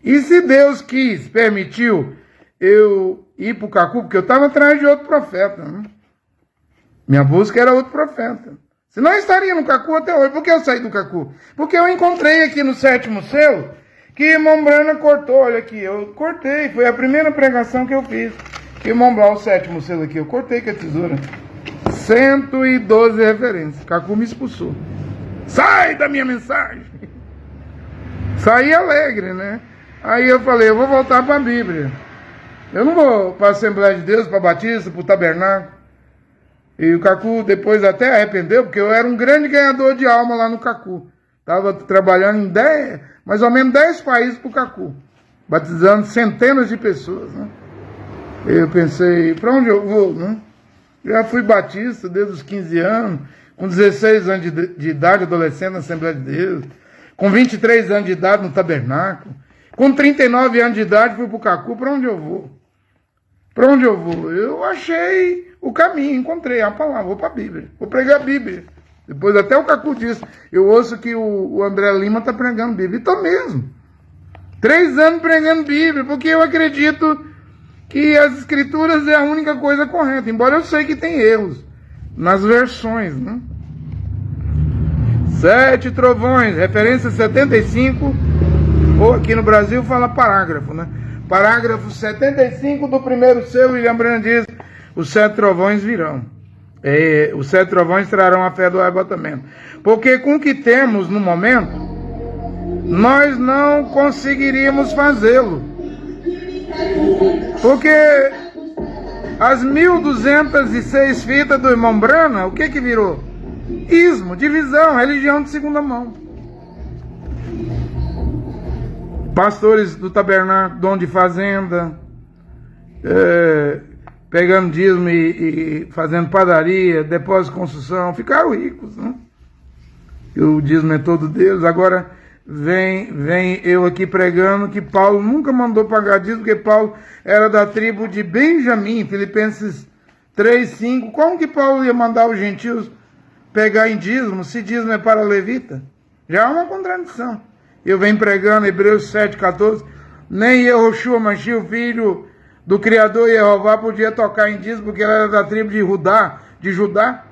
E se Deus quis, permitiu eu ir para o Cacu, porque eu estava atrás de outro profeta, né? Minha busca era outro profeta. Senão eu estaria no Cacu até hoje. Por que eu saí do Cacu? Porque eu encontrei aqui no 7º selo que irmão Brana cortou. Olha aqui, eu cortei. Foi a primeira pregação que eu fiz. Que irmão Brana, o 7º selo aqui, eu cortei com a tesoura. 112 referências. Cacu me expulsou. Sai da minha mensagem. Saí alegre, né? Aí eu falei, eu vou voltar para a Bíblia. Eu não vou para a Assembleia de Deus, para a Batista, para o Tabernáculo. E o Cacu depois até arrependeu, porque eu era um grande ganhador de alma lá no Cacu. Estava trabalhando em mais ou menos 10 países para o Cacu, batizando centenas de pessoas, né? Eu pensei, para onde eu vou, né? Já fui batista desde os 15 anos, com 16 anos de idade, adolescente na Assembleia de Deus, com 23 anos de idade no Tabernáculo, com 39 anos de idade fui para o Cacu. Para onde eu vou? Para onde eu vou? Eu achei o caminho, encontrei a palavra, vou para a Bíblia, vou pregar a Bíblia. Depois até o Cacu disse, eu ouço que o André Lima está pregando Bíblia. E estou mesmo. 3 anos pregando Bíblia, porque eu acredito que as Escrituras é a única coisa correta, embora eu sei que tem erros nas versões, né? 7 trovões, referência 75, ou aqui no Brasil fala parágrafo, né? Parágrafo 75 do primeiro selo, William Branham diz, os 7 trovões virão. Os 7 trovões trarão a fé do arrebatamento. Porque com o que temos no momento, nós não conseguiríamos fazê-lo. Porque as 1.206 fitas do irmão Brana, o que virou? Ismo, divisão, religião de segunda mão. Pastores do tabernáculo, dono de fazenda, pegando dízimo e fazendo padaria, depósito de construção, ficaram ricos, né? E o dízimo é todo deles. Agora vem eu aqui pregando que Paulo nunca mandou pagar dízimo, porque Paulo era da tribo de Benjamim, Filipenses 3:5. Como que Paulo ia mandar os gentios pegar em dízimo, se dízimo é para levita? Já é uma contradição. Eu venho pregando Hebreus 7:14, nem Yehoshua Mashiach, o filho do Criador Jeová, podia tocar em dízimo, porque ele era da tribo de Judá.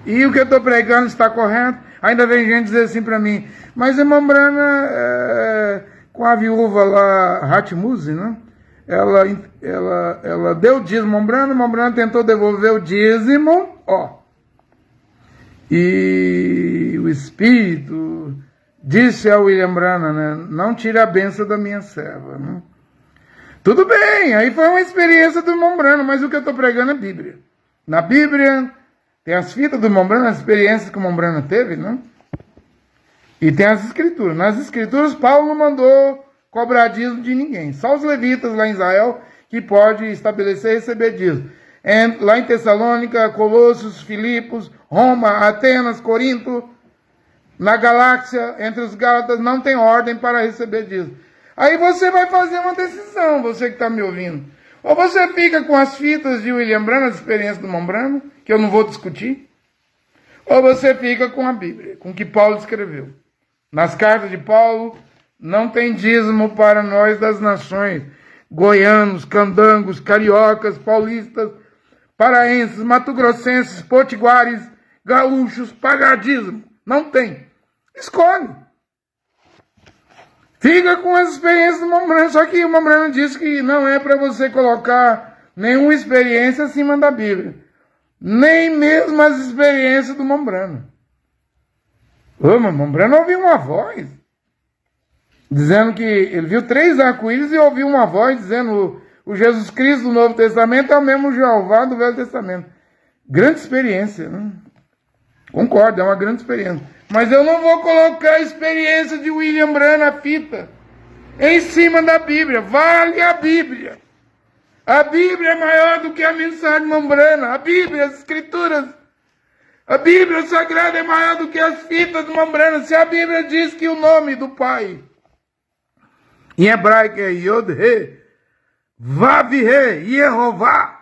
E o que eu estou pregando está correto. Ainda vem gente dizer assim para mim, mas irmã Brana, com a viúva lá, Hatmuse, né? Ela deu dízimo, irmã Brana tentou devolver o dízimo, e o Espírito disse a William Brana, né? Não tire a bênção da minha serva, né? Tudo bem, aí foi uma experiência do irmão Brana, mas o que eu estou pregando é Bíblia. Na Bíblia tem as fitas do irmão Brana, as experiências que o irmão Brana teve, né? E tem as escrituras. Nas escrituras, Paulo não mandou cobrar dízimo de ninguém. Só os levitas lá em Israel que pode estabelecer e receber dízimo. Lá em Tessalônica, Colossos, Filipos, Roma, Atenas, Corinto, na galáxia, entre os Gálatas, não tem ordem para receber dízimo. Aí você vai fazer uma decisão, você que está me ouvindo. Ou você fica com as fitas de William Brana, as experiências do irmão Brana, que eu não vou discutir, ou você fica com a Bíblia, com o que Paulo escreveu. Nas cartas de Paulo, não tem dízimo para nós das nações, goianos, candangos, cariocas, paulistas, paraenses, matogrossenses, potiguares, gaúchos, pagar dízimo. Não tem. Escolhe. Fica com as experiências do irmão Brana, só que o irmão Brana disse que não é para você colocar nenhuma experiência acima da Bíblia. Nem mesmo as experiências do irmão Brana. O irmão Brana ouviu uma voz, dizendo que ele viu 3 arco-íris e ouviu uma voz dizendo o Jesus Cristo do Novo Testamento é o mesmo Jeová do Velho Testamento. Grande experiência, né? Concordo, é uma grande experiência. Mas eu não vou colocar a experiência de William Brana, a fita, em cima da Bíblia. Vale a Bíblia. A Bíblia é maior do que a mensagem de irmão Brana. A Bíblia, as Escrituras. A Bíblia Sagrada é maior do que as fitas de irmão Brana. Se a Bíblia diz que o nome do Pai, em hebraico é Yod-He, Vav-He, Yehová.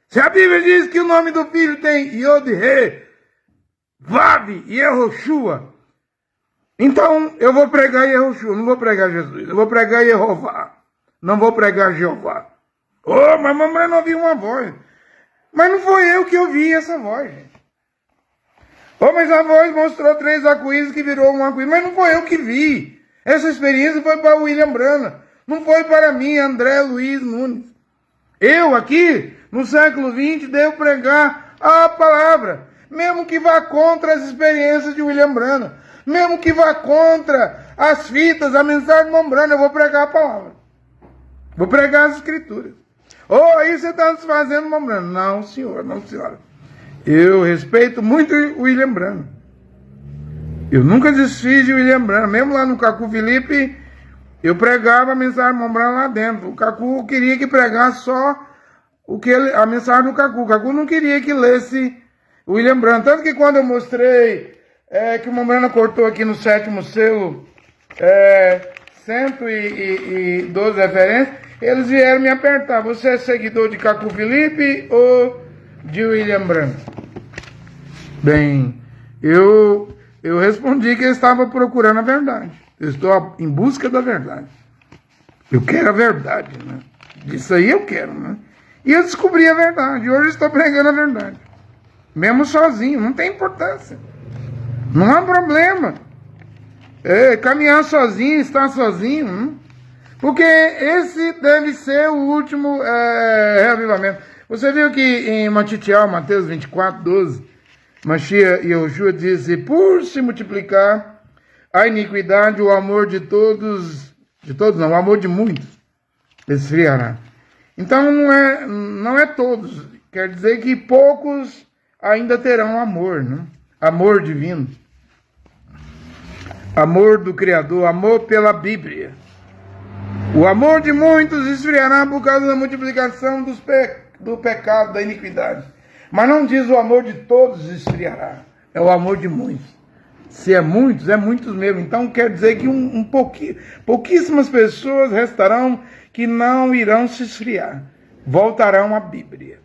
Se a Bíblia diz que o nome do Filho tem Yod-He, Vav, Yehoshua, então eu vou pregar Yehoshua, não vou pregar Jesus, eu vou pregar Yehová, não vou pregar Jeová. Mas a mamãe não ouviu uma voz. Mas não foi eu que ouvi essa voz, gente. Mas a voz mostrou 3 arco-íris que virou um arco-íris, mas não foi eu que vi. Essa experiência foi para William Brana, não foi para mim, André Luiz Nunes. Eu aqui, no século XX, devo pregar a palavra, mesmo que vá contra as experiências de William Brana, mesmo que vá contra as fitas, a mensagem de irmão Brana, eu vou pregar a palavra. Vou pregar as escrituras. Aí você está desfazendo irmão Brana. Não, senhor, não, senhora. Eu respeito muito William Brana. Eu nunca desfiz de William Brana. Mesmo lá no Cacu Felipe, eu pregava a mensagem de irmão Brana lá dentro. O Cacu queria que pregasse só a mensagem do Cacu. O Cacu não queria que lesse William Brana. Tanto que quando eu mostrei que o irmão Brana cortou aqui no 7º selo 112 referências, eles vieram me apertar. Você é seguidor de Cacu Felipe ou de William Brana? Bem, eu respondi que eu estava procurando a verdade. Eu estou em busca da verdade. Eu quero a verdade, né? Isso aí eu quero, né? E eu descobri a verdade. Hoje estou pregando a verdade. Mesmo sozinho, não tem importância. Não há problema. Caminhar sozinho, estar sozinho, porque esse deve ser o último reavivamento. Você viu que em Mateus 24, 12, Mashiach e Yoshua disse, por se multiplicar a iniquidade, o amor de todos não, o amor de muitos esfriará. Então não é todos, quer dizer que poucos ainda terão amor, né? Amor divino, amor do Criador, amor pela Bíblia. O amor de muitos esfriará por causa da multiplicação do pecado, da iniquidade. Mas não diz o amor de todos esfriará, é o amor de muitos. Se é muitos mesmo. Então quer dizer que pouquíssimas pessoas restarão que não irão se esfriar, voltarão à Bíblia.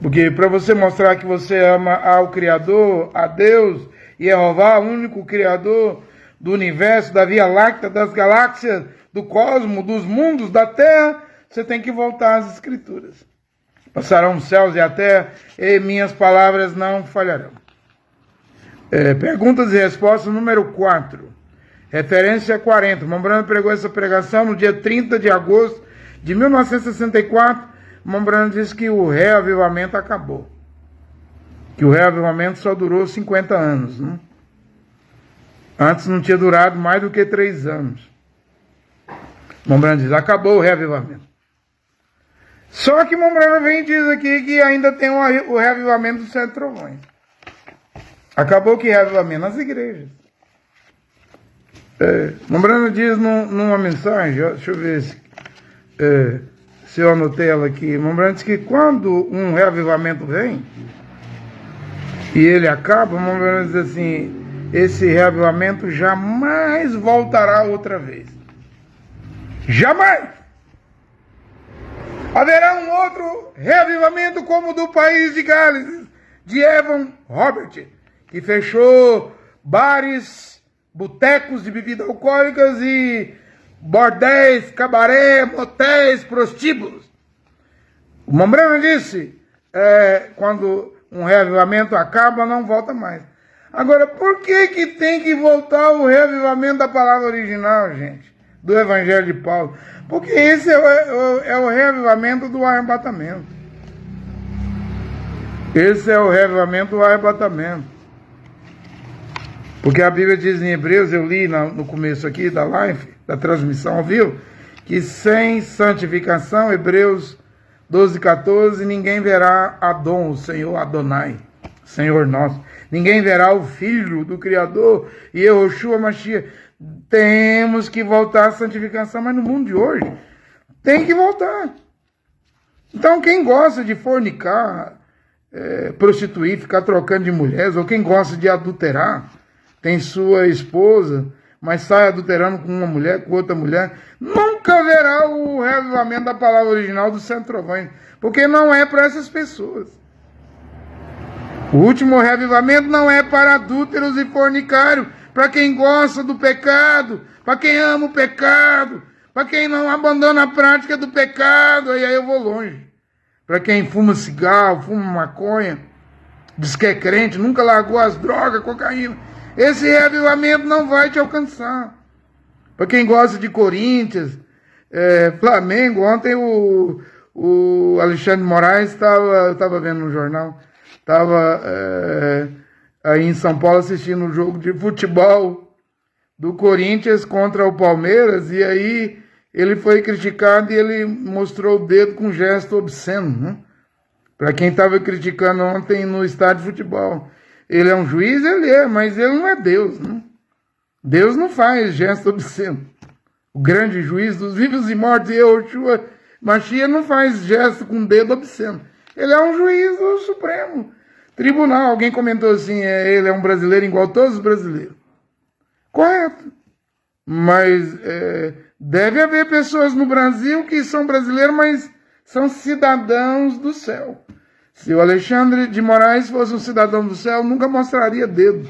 Porque para você mostrar que você ama ao Criador, a Deus, Jeová, o único Criador do universo, da Via Láctea, das galáxias, do cosmos, dos mundos, da Terra, você tem que voltar às Escrituras. Passarão os céus e a terra, e minhas palavras não falharão. Perguntas e respostas número 4. Referência 40. Mombrano pregou essa pregação no dia 30 de agosto de 1964. Mombrano disse que o reavivamento acabou. Que o reavivamento só durou 50 anos. Né? Antes não tinha durado mais do que 3 anos. Mombrano diz, acabou o reavivamento. Só que Mombrano vem e diz aqui que ainda tem o reavivamento dos 7 trovões. Acabou que reavivamento nas igrejas. Mombrano diz numa mensagem, deixa eu ver se eu anotei ela aqui. Mombrano diz que quando um reavivamento vem e ele acaba, Mombrano diz assim, esse reavivamento jamais voltará outra vez. Jamais! Haverá um outro reavivamento como o do país de Gales, de Evan Robert, que fechou bares, botecos de bebidas alcoólicas e bordéis, cabaré, motéis, prostíbulos. O Mombrano disse, quando um reavivamento acaba, não volta mais. Agora, por que tem que voltar o reavivamento da palavra original, gente? Do Evangelho de Paulo? Porque esse é o reavivamento do arrebatamento. Esse é o reavivamento do arrebatamento. Porque a Bíblia diz em Hebreus, eu li no começo aqui da live, da transmissão ao vivo, que sem santificação, Hebreus 12:14, ninguém verá Adon, o Senhor Adonai, Senhor nosso. Ninguém verá o Filho do Criador, e Yehoshua Mashiach. Temos que voltar à santificação, mas no mundo de hoje, tem que voltar. Então, quem gosta de fornicar, prostituir, ficar trocando de mulheres, ou quem gosta de adulterar, tem sua esposa, mas sai adulterando com uma mulher, com outra mulher, nunca verá o reavivamento da palavra original do Santo Trovão, porque não é para essas pessoas. O último reavivamento não é para adúlteros e fornicários, para quem gosta do pecado, para quem ama o pecado, para quem não abandona a prática do pecado, aí eu vou longe. Para quem fuma cigarro, fuma maconha, diz que é crente, nunca largou as drogas, cocaína, esse reavivamento não vai te alcançar. Para quem gosta de Corinthians, Flamengo, ontem o Alexandre de Moraes estava vendo no jornal, estava aí em São Paulo assistindo um jogo de futebol do Corinthians contra o Palmeiras, e aí ele foi criticado e ele mostrou o dedo com um gesto obsceno, né? Para quem estava criticando ontem no estádio de futebol. Ele é um juiz? Ele é, mas ele não é Deus, né? Deus não faz gesto obsceno. O grande juiz dos vivos e mortos, Yehoshua Mashiach, não faz gesto com dedo obsceno. Ele é um juiz do Supremo Tribunal. Alguém comentou assim, ele é um brasileiro igual a todos os brasileiros. Correto. Mas deve haver pessoas no Brasil que são brasileiros, mas são cidadãos do céu. Se o Alexandre de Moraes fosse um cidadão do céu, nunca mostraria dedo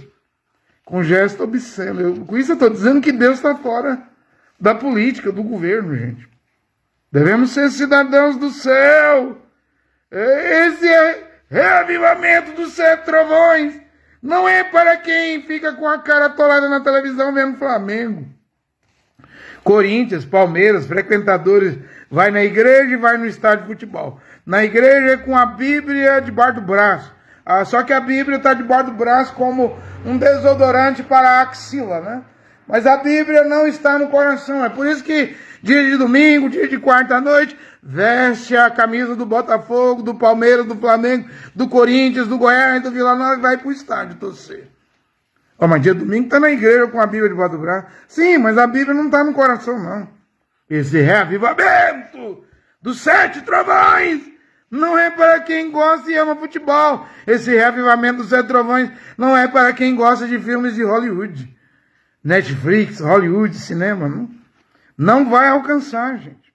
com gesto obsceno. Com isso eu estou dizendo que Deus está fora da política, do governo, gente. Devemos ser cidadãos do céu. Esse é reavivamento dos 7 trovões. Não é para quem fica com a cara atolada na televisão vendo Flamengo. Corinthians, Palmeiras, frequentadores, vai na igreja e vai no estádio de futebol. Na igreja é com a Bíblia debaixo do braço. Só que a Bíblia está debaixo do braço como um desodorante para a axila, né? Mas a Bíblia não está no coração. É por isso que dia de domingo, dia de quarta-noite, veste a camisa do Botafogo, do Palmeiras, do Flamengo, do Corinthians, do Goiás, do Vila Nova e vai para o estádio torcer. Mas dia de domingo está na igreja com a Bíblia debaixo do braço. Sim, mas a Bíblia não está no coração, não. Esse reavivamento dos 7 trovões não é para quem gosta e ama futebol. Esse reavivamento dos 7 trovões não é para quem gosta de filmes de Hollywood. Netflix, Hollywood, cinema, não vai alcançar, gente.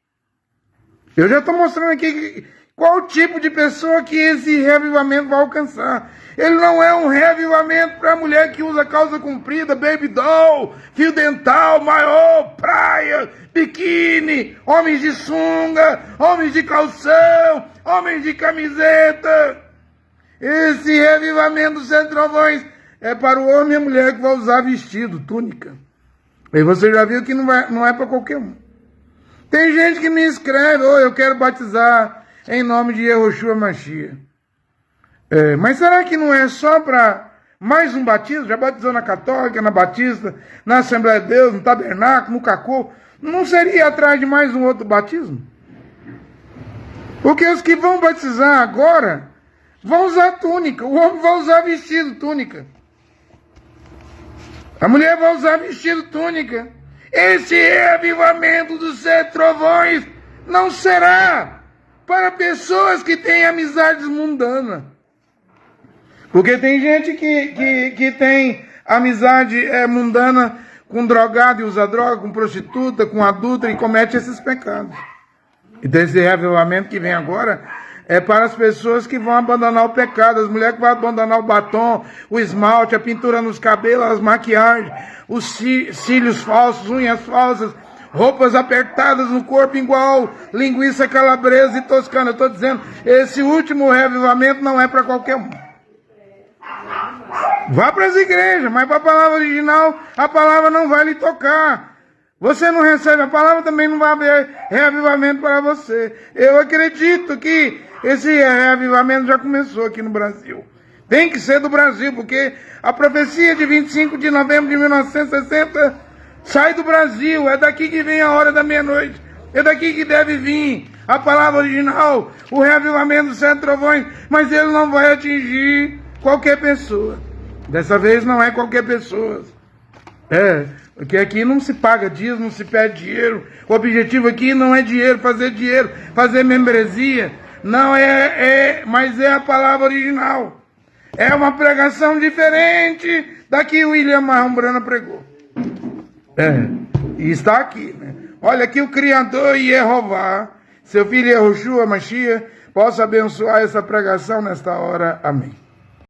Eu já estou mostrando aqui qual tipo de pessoa que esse reavivamento vai alcançar. Ele não é um reavivamento para mulher que usa calça comprida, baby doll, fio dental, maiô, praia, biquíni, homens de sunga, homens de calção, homens de camiseta. Esse reavivamento dos 7 trovões é para o homem e a mulher que vai usar vestido, túnica. E você já viu que não é para qualquer um. Tem gente que me escreve, eu quero batizar em nome de Yehoshua Mashiach. Mas será que não é só para mais um batismo? Já batizou na Católica, na Batista, na Assembleia de Deus, no Tabernáculo, no Cacô? Não seria atrás de mais um outro batismo? Porque os que vão batizar agora vão usar túnica. O homem vai usar vestido, túnica. A mulher vai usar vestido, túnica. Esse reavivamento dos 7 trovões não será para pessoas que têm amizades mundanas. Porque tem gente que tem amizade mundana com drogado e usa droga, com prostituta, com adulta e comete esses pecados. Então esse reavivamento que vem agora é para as pessoas que vão abandonar o pecado, as mulheres que vão abandonar o batom, o esmalte, a pintura nos cabelos, as maquiagens, os cílios falsos, unhas falsas, roupas apertadas no corpo igual linguiça calabresa e toscana. Eu estou dizendo, esse último reavivamento não é para qualquer um. Vá para as igrejas, mas para a palavra original, a palavra não vai lhe tocar. Você não recebe a palavra, também não vai haver reavivamento para você. Eu acredito que esse reavivamento já começou aqui no Brasil. Tem que ser do Brasil, porque a profecia de 25 de novembro de 1960 sai do Brasil. É daqui que vem a hora da meia-noite. É daqui que deve vir a palavra original, o reavivamento dos 7 trovões. Mas ele não vai atingir qualquer pessoa. Dessa vez não é qualquer pessoa. Porque aqui não se paga dízimo, não se pede dinheiro. O objetivo aqui não é dinheiro, fazer membresia. Não mas é a palavra original. É uma pregação diferente da que o William Marrom Brana pregou. E está aqui, né? Olha aqui o Criador Yehová, seu filho Yehoshua Mashiach, possa abençoar essa pregação nesta hora. Amém.